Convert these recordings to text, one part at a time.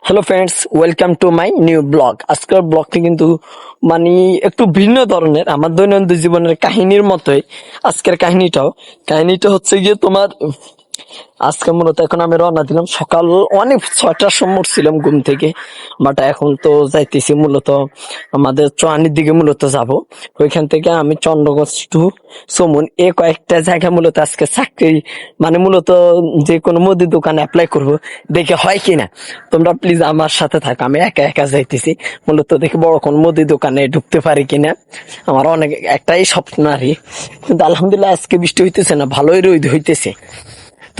Hello friends, welcome to my new blog. আজকের ব্লগটি কিন্তু মানে একটু ভিন্ন ধরনের, আমার দৈনন্দিন জীবনের কাহিনীর মতোই। আজকের কাহিনীটা হচ্ছে গিয়ে তোমার আজকে মূলত এখন আমি রওনা দিলাম সকাল অনেক 6টার সময় উঠছিলাম ঘুম থেকে, বাট এখন তো যাইতেছি মূলত আমাদের চোয়ানির দিকে মূলত যাব। ওইখান থেকে আমি চন্দ্রগঞ্জ টু সমুন এ কয়েকটা জায়গা মূলত আজকে চাকরি মানে মূলত যে কোনো মুদির দোকানে অ্যাপ্লাই করব, দেখে হয় কিনা। তোমরা প্লিজ আমার সাথে থাকো, আমি একা একা যাইতেছি মূলত, দেখি বড় কোন মুদির দোকানে ঢুকতে পারি কিনা। আমার অনেক একটাই স্বপ্ন আরই, কিন্তু আলহামদুলিল্লাহ আজকে বৃষ্টি হইতেছে না, ভালোই রোদ হইতেছে।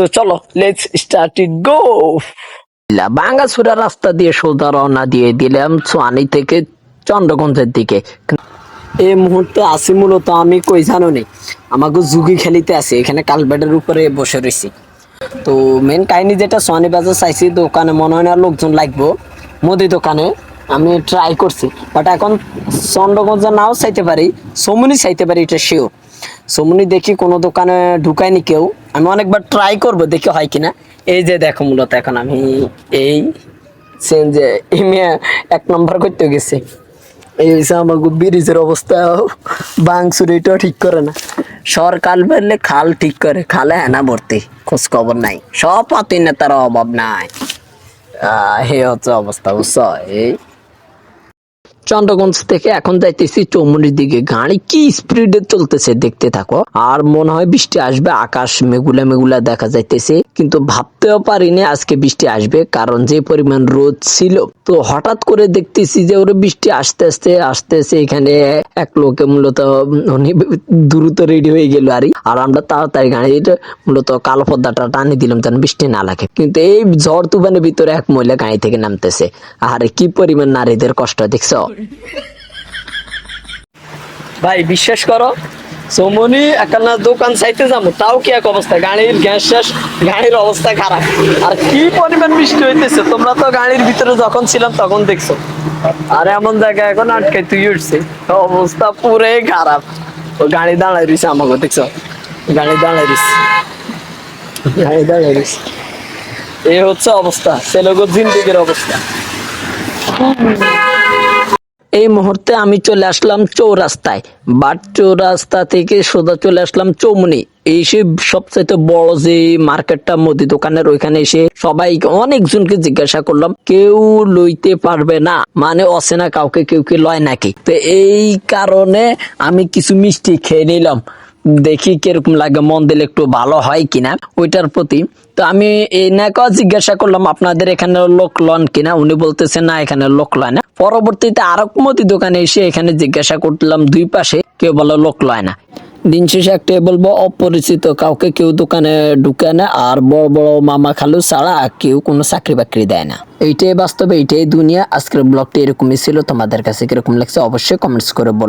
তো চলো, লেটস স্টার্ট ইট, গো। ভাঙ্গাচুরা রাস্তা দিয়ে সোজা রওনা দিয়ে দিলাম চুয়ানি থেকে চন্দ্রগঞ্জের দিকে। এই মুহূর্তে আছি মূলত আমি কই জানো নি, আমাকে যুগি খেলিতে আছি, এখানে কালবেটের উপরে বসে রয়েছি। তো মেন কাহিনী যেটা, সোয়ানি বাজার চাইছি, দোকানে মনে হয় না লোকজন লাগবো, মুদি দোকানে আমি ট্রাই করছি, বাট এখন চন্দ্রগঞ্জে নাও চাইতে পারি, সমুনি চাইতে পারি, এটা শিওর। সমুনি দেখি কোনো দোকানে ঢুকায়নি কেউ, আমি অনেকবার ট্রাই করব, দেখি হয় কিনা। এই যে দেখো মূলত এখন আমি এই চেঞ্জে এক নম্বর করতে গেছি। এই হচ্ছে আমার ব্রিজের অবস্থা, বাংসুর এটাও ঠিক করে না। সরকার বেরলে খাল ঠিক করে, খালে হেনা ভর্তি, খোঁজ খবর নাই, সব পাতি নেতার অভাব নাই। এই হচ্ছে অবস্থা, বুঝছো। এই চন্দ্রগঞ্জ থেকে এখন যাইতেছি চৌমুনির দিকে, গাড়ি কি স্পিডে চলতেছে দেখতে থাকো। আর মনে হয় বৃষ্টি আসবে, আকাশ মেঘুলা মেঘুলা দেখা যাইতেছে, কিন্তু ভাবতেও পারিনি আজকে বৃষ্টি আসবে, কারণ যে পরিমাণ রোদ ছিল। তো হঠাৎ করে দেখতেছি যে ওরে বৃষ্টি আস্তে আস্তে আসতেছে। এখানে এক লোকে মূলত উনি দ্রুত রেডি হয়ে গেল আর আমরা তাড়াতাড়ি গাড়িটা মূলত কালো পর্দাটা টানি দিলাম যেন বৃষ্টি না লাগে। কিন্তু এই ঝড় তুফানের ভিতরে এক মহিলা গাড়ি থেকে নামতেছে, আরে কি পরিমাণ নারীদের কষ্ট দেখছো ভাই, বিশ্বাস করো। সমনি একটা দোকান চাইতে যাবো, তাও কি এক অবস্থা, গাড়ির গ্যাস শেষ, গাড়ির অবস্থা খারাপ, আর কি পরিমাণ বৃষ্টি হইতেছে। তোমরা তো গাড়ির ভিতরে যখন ছিলাম তখন দেখছো, আর এমন জায়গায় এখন আটকে তুই উঠছে, অবস্থা পুরাই খারাপ। ও গাড়ি দাঁড়াই রয়েছে আমাকে, দেখছো, গাড়ি দাঁড়াই রয়েছে, গাড়ি দাঁড়াই রয়েছে। এই হচ্ছে অবস্থা, ছেলেগো জিন্দিগির অবস্থা। এই মুহূর্তে আমি চলে আসলাম চৌরাস্তায়, বাট চৌরাস্তা থেকে সোজা চলে আসলাম চৌমুনি। এই সে সবচাইতে বড় যে মার্কেটটা মুদি দোকানের, ওইখানে এসে সবাই অনেকজনকে জিজ্ঞাসা করলাম, কেউ লইতে পারবে না, মানে অচেনা কাউকে কেউ কি লয় নাকি। তো এই কারণে আমি কিছু মিষ্টি খেয়ে নিলাম, দেখি কিরকম লাগে, মন দিলে একটু ভালো হয় কিনা ওইটার প্রতি। তো আমি এই নাকেও জিজ্ঞাসা করলাম, আপনাদের এখানে লোক লন কিনা। উনি বলতেছে না, এখানে লোক লয় না। পরবর্তীতে আরেক মুদি দোকানে এসে এখানে জিজ্ঞাসা করলাম, দুই পাশে কেউ বলে লোক লয় না। দিন শেষে একটাই বলবো, অপরিচিত কাউকে কেউ দোকানে ঢুকে না, আর বড় বড় মামা খালু ছাড়া কেউ কোনো চাকরি বাকরি দেয় না। এইটাই বাস্তবে, এইটাই দুনিয়া। আজকের ব্লগটি এরকমই ছিল, তোমাদের কাছে কিরকম লাগছে অবশ্যই কমেন্টস করে বলো।